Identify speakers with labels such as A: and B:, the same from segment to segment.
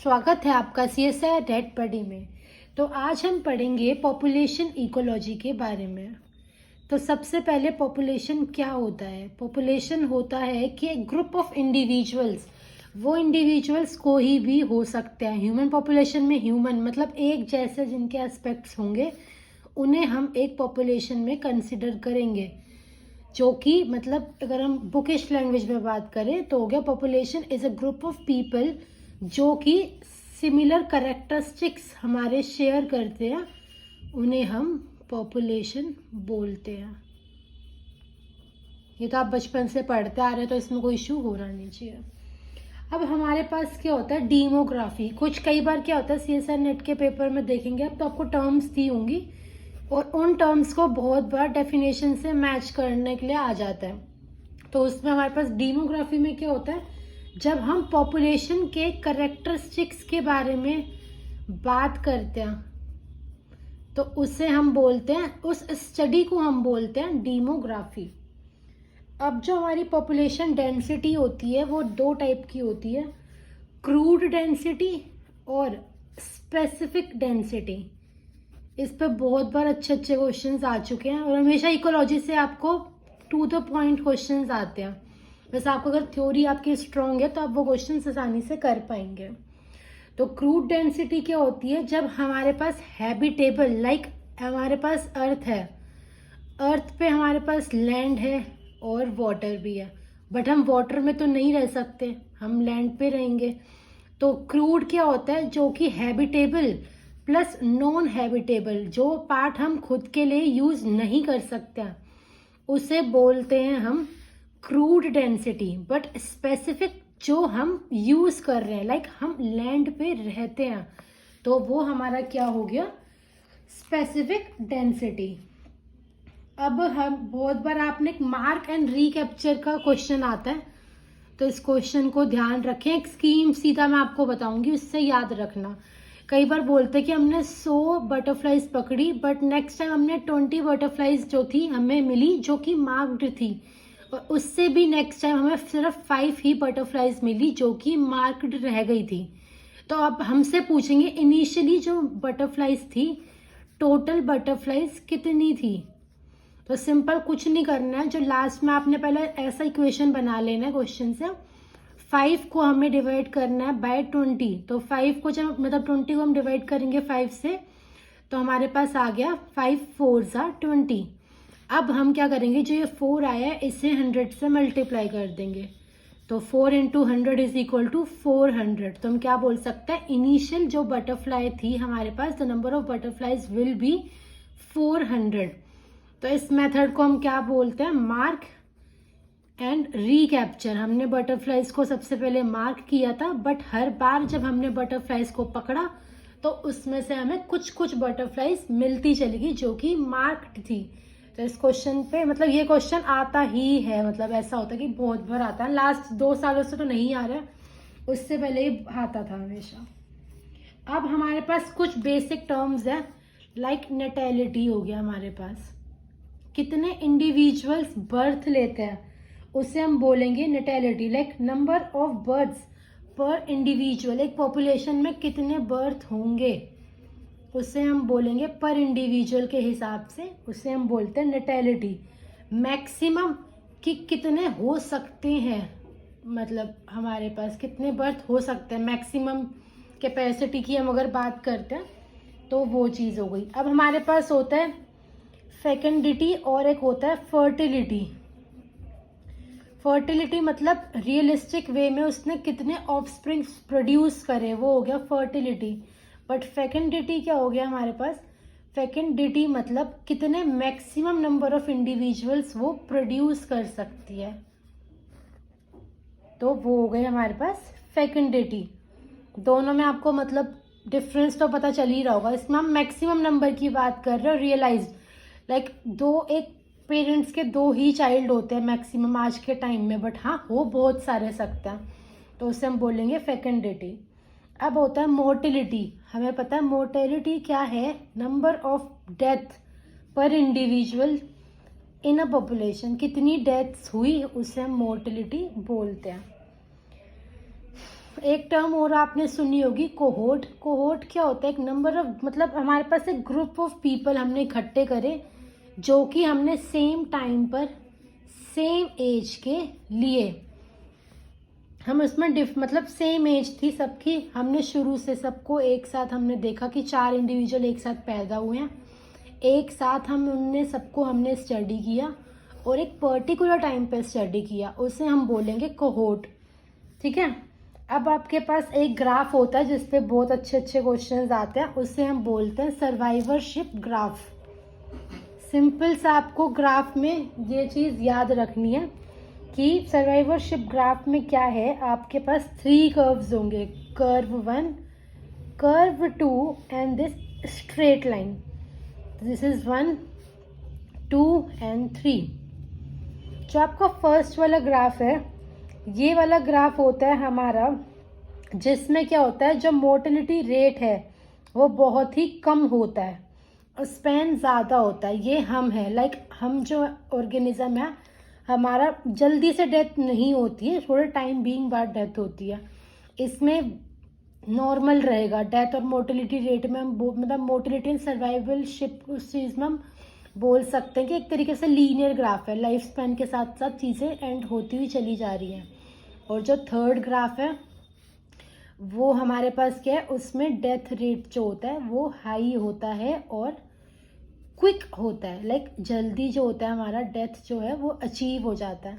A: स्वागत है आपका CSI डेट पढ़ी में। तो आज हम पढ़ेंगे पॉपुलेशन इकोलॉजी के बारे में। तो सबसे पहले पॉपुलेशन क्या होता है? पॉपुलेशन होता है कि एक ग्रुप ऑफ इंडिविजुअल्स, वो इंडिविजुअल्स कोई भी हो सकते हैं। ह्यूमन पॉपुलेशन में ह्यूमन मतलब एक जैसे जिनके एस्पेक्ट्स होंगे उन्हें हम एक पॉपुलेशन में कंसिडर करेंगे, जो कि मतलब अगर हम बुकिश लैंग्वेज में बात करें तो हो गया population is a group of people जो कि सिमिलर कैरेक्टरिस्टिक्स हमारे शेयर करते हैं, उन्हें हम पॉपुलेशन बोलते हैं। ये तो आप बचपन से पढ़ते आ रहे हैं तो इसमें कोई इशू होना नहीं चाहिए। अब हमारे पास क्या होता है? डेमोग्राफी। कुछ कई बार क्या होता है CSI नेट के पेपर में देखेंगे आप तो आपको टर्म्स दी होंगी और उन टर्म्स को बहुत बार डेफिनेशन से मैच करने के लिए आ जाता है। तो उसमें हमारे पास डेमोग्राफी में क्या होता है? जब हम पॉपुलेशन के कैरेक्टरिस्टिक्स के बारे में बात करते हैं तो उसे हम बोलते हैं, उस स्टडी को हम बोलते हैं डेमोग्राफी। अब जो हमारी पॉपुलेशन डेंसिटी होती है वो दो टाइप की होती है, क्रूड डेंसिटी और स्पेसिफिक डेंसिटी। इस पर बहुत बार अच्छे अच्छे क्वेश्चंस आ चुके हैं और हमेशा इकोलॉजी से आपको टू द पॉइंट क्वेश्चंस आते हैं। बस आपको अगर थ्योरी आपकी स्ट्रांग है तो आप वो क्वेश्चन आसानी से कर पाएंगे। तो क्रूड डेंसिटी क्या होती है? जब हमारे पास हैबिटेबल लाइक हमारे पास अर्थ है, अर्थ पे हमारे पास लैंड है और वाटर भी है, बट हम वाटर में तो नहीं रह सकते, हम लैंड पे रहेंगे। तो क्रूड क्या होता है? जो कि हैबिटेबल प्लस नॉन हैबिटेबल, जो पार्ट हम खुद के लिए यूज नहीं कर सकते उसे बोलते हैं हम क्रूड डेंसिटी। बट स्पेसिफिक जो हम यूज कर रहे हैं लाइक हम लैंड पे रहते हैं तो वो हमारा क्या हो गया? Specific density. अब हम बहुत बार आपने मार्क एंड रिकैप्चर का क्वेश्चन आता है तो इस क्वेश्चन को ध्यान रखें। एक स्कीम सीधा मैं आपको बताऊंगी, उससे याद रखना। कई बार बोलते कि हमने 100 बटरफ्लाइज पकड़ी बट नेक्स्ट टाइम हमने 20 बटरफ्लाइज जो थी हमें मिली जो कि मार्क्ड थी, और उससे भी नेक्स्ट टाइम हमें सिर्फ 5 ही बटरफ्लाइज मिली जो कि मार्क्ड रह गई थी। तो अब हमसे पूछेंगे इनिशियली जो बटरफ्लाइज थी टोटल बटरफ्लाइज कितनी थी? तो सिंपल कुछ नहीं करना है, जो लास्ट में आपने पहले ऐसा इक्वेशन बना लेना है क्वेश्चन से। 5 को हमें डिवाइड करना है बाय 20, तो 5 को जब मतलब 20 को हम डिवाइड करेंगे 5 से तो हमारे पास आ गया 5 4s are 20। अब हम क्या करेंगे? जो ये 4 आया है इसे 100 से मल्टीप्लाई कर देंगे तो 4 इंटू 100 इज इक्वल टू 400। तो हम क्या बोल सकते हैं? इनिशियल जो बटरफ्लाई थी हमारे पास the number of butterflies will be 400। तो इस मेथड को हम क्या बोलते हैं? Mark and recapture. हमने बटरफ्लाइज को सबसे पहले मार्क किया था बट हर बार जब हमने बटरफ्लाइज को पकड़ा तो उसमें से हमें कुछ कुछ बटरफ्लाइज मिलती चली गई जो कि मार्क्ड थी। तो इस क्वेश्चन पे मतलब ये क्वेश्चन आता ही है, मतलब ऐसा होता है कि बहुत बार आता है। लास्ट 2 सालों से तो नहीं आ रहा है, उससे पहले ही आता था हमेशा। अब हमारे पास कुछ बेसिक टर्म्स है लाइक नेटेलिटी हो गया, हमारे पास कितने इंडिविजुअल्स बर्थ लेते हैं उसे हम बोलेंगे natality. Like number of births per individual, एक पॉपुलेशन में कितने बर्थ होंगे उसे हम बोलेंगे पर इंडिविजुअल के हिसाब से, उसे हम बोलते हैं नेटेलिटी। मैक्सिमम कि कितने हो सकते हैं, मतलब हमारे पास कितने बर्थ हो सकते हैं, मैक्सिमम कैपेसिटी की हम अगर बात करते हैं तो वो चीज़ हो गई। अब हमारे पास होता है फेकेंडिटी और एक होता है फर्टिलिटी। फर्टिलिटी मतलब रियलिस्टिक वे में उसने कितने ऑफस्प्रिंग प्रोड्यूस करे, वो हो गया फर्टिलिटी। बट फेकेंडिटी क्या हो गया हमारे पास? फेकेंडिटी मतलब कितने मैक्सिमम नंबर ऑफ इंडिविजुअल्स वो प्रोड्यूस कर सकती है, तो वो हो गए हमारे पास फेकेंडिटी। दोनों में आपको मतलब डिफरेंस तो पता चल ही रहा होगा। इसमें हम मैक्सिमम नंबर की बात कर रहे हो, रियलाइज्ड लाइक एक पेरेंट्स के 2 ही चाइल्ड होते हैं मैक्सिमम आज के टाइम में, बट हाँ हो बहुत सारे सकते हैं तो उसे हम बोलेंगे फेकेंडिटी। अब होता है मोर्टिलिटी। हमें पता है मोर्टेलिटी क्या है? नंबर ऑफ डेथ पर इंडिविजुअल इन अ पॉपुलेशन, कितनी डेथ्स हुई उसे हम मोर्टिलिटी बोलते हैं। एक टर्म और आपने सुनी होगी, कोहोर्ट। कोहोर्ट क्या होता है? एक नंबर ऑफ, मतलब हमारे पास एक ग्रुप ऑफ पीपल हमने इकट्ठे करे जो कि हमने सेम टाइम पर सेम एज के लिए, हम उसमें मतलब सेम एज थी सबकी, हमने शुरू से सबको एक साथ हमने देखा कि 4 इंडिविजुअल एक साथ पैदा हुए हैं, एक साथ हम उनने सबको हमने स्टडी किया और एक पर्टिकुलर टाइम पे स्टडी किया, उसे हम बोलेंगे कोहोर्ट। ठीक है। अब आपके पास एक ग्राफ होता है जिसपे बहुत अच्छे अच्छे क्वेश्चंस आते हैं, उससे हम बोलते हैं सर्वाइवरशिप ग्राफ। सिंपल सा आपको ग्राफ में ये चीज़ याद रखनी है कि सर्वाइवरशिप ग्राफ में क्या है, आपके पास 3 कर्व्स होंगे, curve 1, curve 2 and this straight line. This is 1, 2 and 3। जो आपका फर्स्ट वाला ग्राफ है, ये वाला ग्राफ होता है हमारा, जिसमें क्या होता है, जो मोर्टेलिटी रेट है वो बहुत ही कम होता है और स्पैन ज़्यादा होता है। ये हम है, लाइक हम जो ऑर्गेनिज्म है, हमारा जल्दी से डेथ नहीं होती है, थोड़े टाइम बीइंग बाद डेथ होती है। इसमें नॉर्मल रहेगा डेथ और मोर्टेलिटी रेट में। हम मतलब मोर्टेलिटी एंड सर्वाइवलशिप उस चीज़ में हम बोल सकते हैं कि एक तरीके से लीनियर ग्राफ है, लाइफ स्पैन के साथ साथ चीज़ें एंड होती हुई चली जा रही हैं। और जो थर्ड ग्राफ है वो हमारे पास क्या है, उसमें डेथ रेट जो होता है वो हाई होता है और क्विक होता है, लाइक जल्दी जो होता है हमारा डेथ जो है वो अचीव हो जाता है।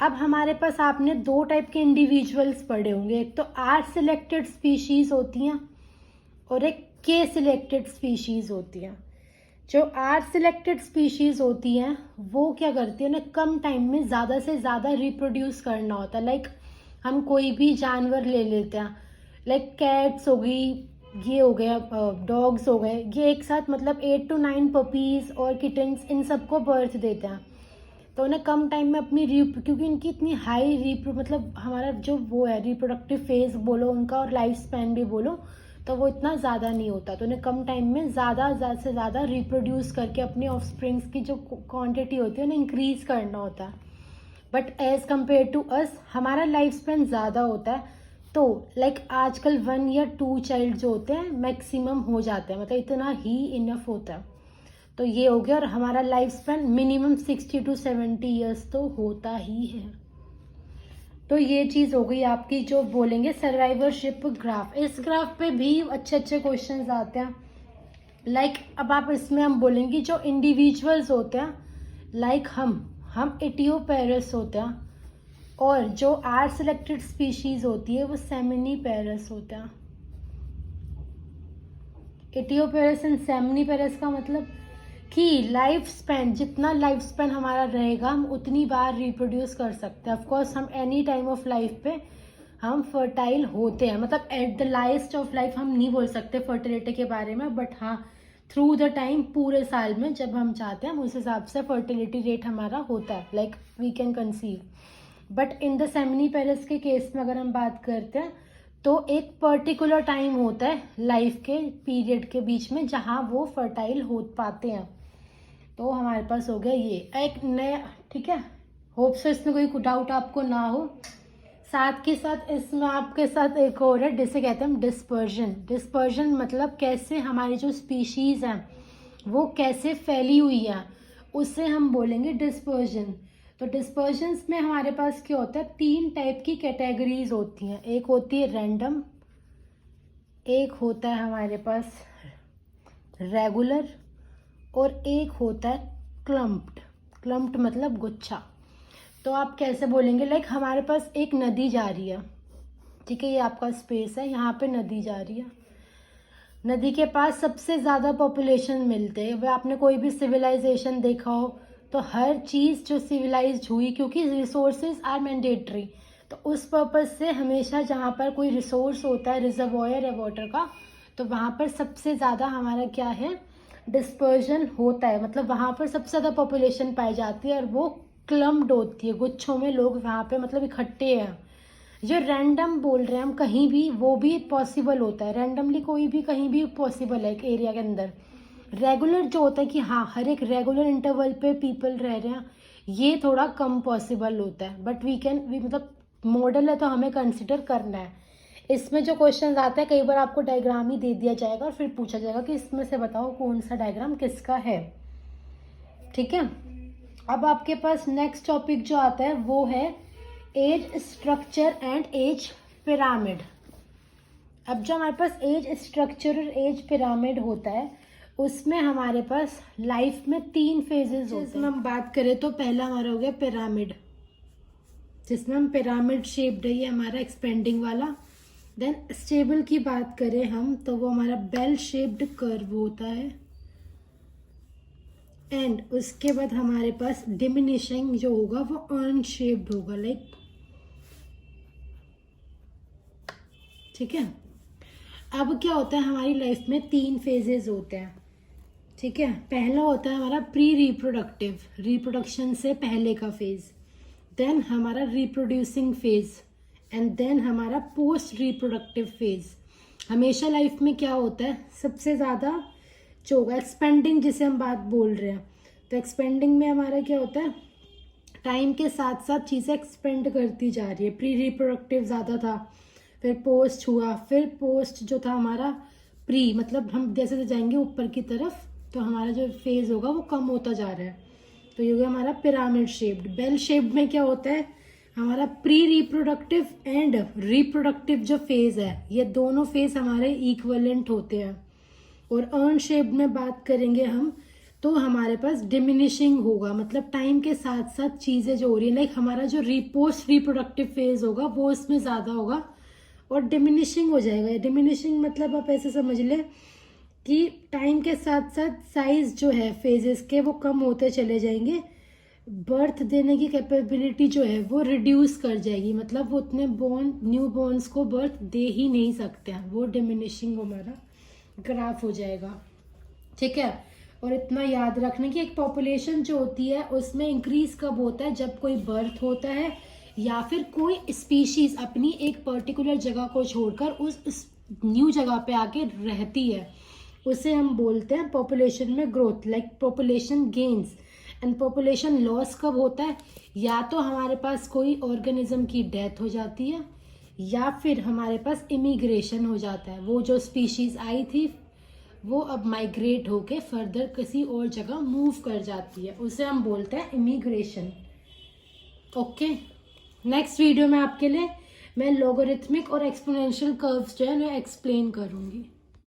A: अब हमारे पास आपने 2 टाइप के इंडिविजुअल्स पढ़े होंगे, एक तो आर सिलेक्टेड स्पीशीज़ होती हैं और एक के सिलेक्टेड स्पीशीज़ होती हैं। जो आर सिलेक्टेड स्पीशीज़ होती हैं वो क्या करती है ना, कम टाइम में ज़्यादा से ज़्यादा रिप्रोड्यूस करना होता है। लाइक हम कोई भी जानवर ले लेते हैं, लाइक कैट्स हो गई, ये हो गया, डॉग्स हो गए, ये एक साथ मतलब 8 to 9 पपीज़ और किटन्स इन सबको बर्थ देते हैं। तो उन्हें कम टाइम में अपनी क्योंकि इनकी इतनी हाई मतलब हमारा जो वो है रिप्रोडक्टिव फेज बोलो उनका और लाइफ स्पैन भी बोलो, तो वो इतना ज़्यादा नहीं होता। तो उन्हें कम टाइम में ज़्यादा से ज़्यादा रिप्रोड्यूस करके अपनी ऑफस्प्रिंग्स की जो क्वांटिटी होती है उन्हें इंक्रीज़ करना होता है। But as compare to us हमारा लाइफ स्पैन ज़्यादा होता है। तो लाइक आजकल 1 या 2 चाइल्ड जो होते हैं मैक्सिमम हो जाते हैं, मतलब इतना ही इनफ होता है। तो ये हो गया, और हमारा life span minimum 60 to 70 years तो होता ही है। तो ये चीज़ हो गई आपकी जो बोलेंगे सर्वाइवरशिप ग्राफ। इस ग्राफ पे भी अच्छे अच्छे क्वेश्चंस आते हैं। लाइक अब आप इसमें हम बोलेंगे जो इंडिविजुअल्स होते हैं, लाइक हम एटियोपेरस होते हैं, और जो आर सिलेक्टेड स्पीशीज होती है वो सेमिनीपेरस होता है। एटियोपेरस एंड सेमिनीपेरस का मतलब कि लाइफ स्पैन, जितना लाइफ स्पैन हमारा रहेगा हम उतनी बार रिप्रोड्यूस कर सकते हैं। ऑफकोर्स हम एनी टाइम ऑफ लाइफ पे हम फर्टाइल होते हैं, मतलब at the last of life हम नहीं बोल सकते फर्टिलिटी के बारे में, बट हाँ थ्रू द टाइम पूरे साल में जब हम चाहते हैं उस हिसाब से फर्टिलिटी रेट हमारा होता है, like we can conceive. But in the semelparous के केस में अगर हम बात करते हैं तो एक पर्टिकुलर टाइम होता है लाइफ के पीरियड के बीच में जहाँ वो फर्टाइल हो पाते हैं। तो हमारे पास हो गया ये एक नया, ठीक है। होप सो इसमें कोई डाउट आपको ना हो। साथ के साथ इसमें आपके साथ एक और है जिसे कहते हैं हम डिस्पर्जन। डिस्पर्जन मतलब कैसे हमारी जो स्पीशीज़ हैं वो कैसे फैली हुई है, उससे हम बोलेंगे डिस्पर्जन। तो डिस्पर्जन्स में हमारे पास क्या होता है, 3 टाइप की कैटेगरीज होती हैं। एक होती है रैंडम, एक होता है हमारे पास रेगुलर, और एक होता है क्लम्प्ड। क्लम्प्ड मतलब गुच्छा। तो आप कैसे बोलेंगे, लाइक हमारे पास एक नदी जा रही है, ठीक है, ये आपका स्पेस है, यहाँ पे नदी जा रही है। नदी के पास सबसे ज़्यादा पॉपुलेशन मिलते हैं। वह आपने कोई भी सिविलाइजेशन देखा हो तो हर चीज़ जो सिविलाइज हुई, क्योंकि रिसोर्सेज आर मैंडेटरी, तो उस पर्पज़ से हमेशा जहाँ पर कोई रिसोर्स होता है, रिजर्वॉयर है वाटर का, तो वहाँ पर सबसे ज़्यादा हमारा क्या है, डिस्पर्जन होता है। मतलब वहाँ पर सबसे ज़्यादा पॉपुलेशन पाई जाती है और वो क्लम्प्ड होती है, गुच्छों में लोग वहाँ पे मतलब इकट्ठे हैं। जो रैंडम बोल रहे हैं हम कहीं भी, वो भी पॉसिबल होता है, रैंडमली कोई भी कहीं भी पॉसिबल है एक एरिया के अंदर। रेगुलर जो होता है कि हाँ हर एक रेगुलर इंटरवल पे पीपल रह रहे हैं, ये थोड़ा कम पॉसिबल होता है, बट वी मतलब मॉडल है तो हमें कंसिडर करना है। इसमें जो क्वेश्चन आता है कई बार आपको डायग्राम ही दे दिया जाएगा और फिर पूछा जाएगा कि इसमें से बताओ कौन सा डायग्राम किसका है, ठीक है। अब आपके पास नेक्स्ट टॉपिक जो आता है वो है age structure and age pyramid. अब जो हमारे पास एज स्ट्रक्चर और एज पिरामिड होता है उसमें हमारे पास लाइफ में 3 फेजेस होते हैं। जिसमें हम बात करें तो पहला हमारा हो गया पिरामिड, जिसमें हम पिरामिड शेप्ड है, ये हमारा एक्सपेंडिंग वाला। देन स्टेबल की बात करें हम तो वो हमारा बेल शेप्ड कर्व होता है। एंड उसके बाद हमारे पास डिमिनिशिंग जो होगा वो अर्न शेप्ड होगा, लाइक, ठीक है। अब क्या होता है हमारी लाइफ में 3 फेजेस होते हैं, ठीक है। पहला होता है हमारा प्री रिप्रोडक्टिव, रिप्रोडक्शन से पहले का फेज। देन हमारा रिप्रोड्यूसिंग फेज एंड देन हमारा पोस्ट रिप्रोडक्टिव फेज। हमेशा लाइफ में क्या होता है सबसे ज़्यादा जो होगा एक्सपेंडिंग, जिसे हम बात बोल रहे हैं, तो एक्सपेंडिंग में हमारा क्या होता है टाइम के साथ साथ चीज़ें एक्सपेंड करती जा रही है। प्री रिप्रोडक्टिव ज़्यादा था, फिर पोस्ट हुआ, फिर पोस्ट जो था हमारा प्री, मतलब हम जैसे जैसे जाएंगे ऊपर की तरफ तो हमारा जो फेज होगा वो कम होता जा रहा है। तो ये होगा हमारा पिरामिड शेप्ड। बेल शेप्ड में क्या होता है हमारा प्री रिप्रोडक्टिव एंड रिप्रोडक्टिव जो फेज है ये दोनों फेज हमारे इक्वलेंट होते हैं। और अर्न शेप्ड में बात करेंगे हम तो हमारे पास डिमिनिशिंग होगा, मतलब टाइम के साथ साथ चीज़ें जो हो रही है, लाइक हमारा जो पोस्ट रिप्रोडक्टिव फेज होगा वो इसमें ज़्यादा होगा और डिमिनिशिंग हो जाएगा। डिमिनिशिंग मतलब आप ऐसे समझ लें कि टाइम के साथ साथ साइज जो है फेजेस के वो कम होते चले जाएंगे। बर्थ देने की कैपेबिलिटी जो है वो रिड्यूस कर जाएगी, मतलब वो उतने न्यू बॉर्न्स को बर्थ दे ही नहीं सकते हैं, वो डिमिनिशिंग हमारा ग्राफ हो जाएगा, ठीक है। और इतना याद रखने की एक पॉपुलेशन जो होती है उसमें इंक्रीज कब होता है जब कोई बर्थ होता है या फिर कोई स्पीशीज अपनी एक पर्टिकुलर जगह को छोड़कर उस न्यू जगह पे आके रहती है, उसे हम बोलते हैं पॉपुलेशन में growth, like population gains. And population loss कब होता है या तो हमारे पास कोई ऑर्गेनिज्म की डेथ हो जाती है या फिर हमारे पास इमिग्रेशन हो जाता है, वो जो स्पीशीज आई थी वो अब माइग्रेट होके फर्दर किसी और जगह मूव कर जाती है, उसे हम बोलते हैं इमिग्रेशन। ओके, नेक्स्ट वीडियो में आपके लिए मैं लॉगरिथमिक और एक्सपोनेंशियल कर्व्स जो है मैं एक्सप्लेन करूँगी।